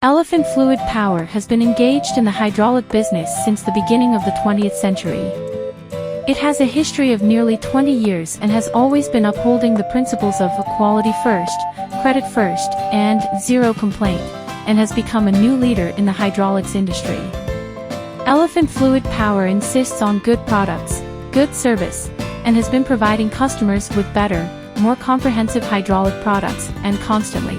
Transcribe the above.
Elephant Fluid Power has been engaged in the hydraulic business since the beginning of the 20th century. It has a history of nearly 20 years and has always been upholding the principles of quality first, credit first, and zero complaint, and has become a new leader in the hydraulics industry. Elephant Fluid Power insists on good products, good service, and has been providing customers with better, more comprehensive hydraulic products, and constantly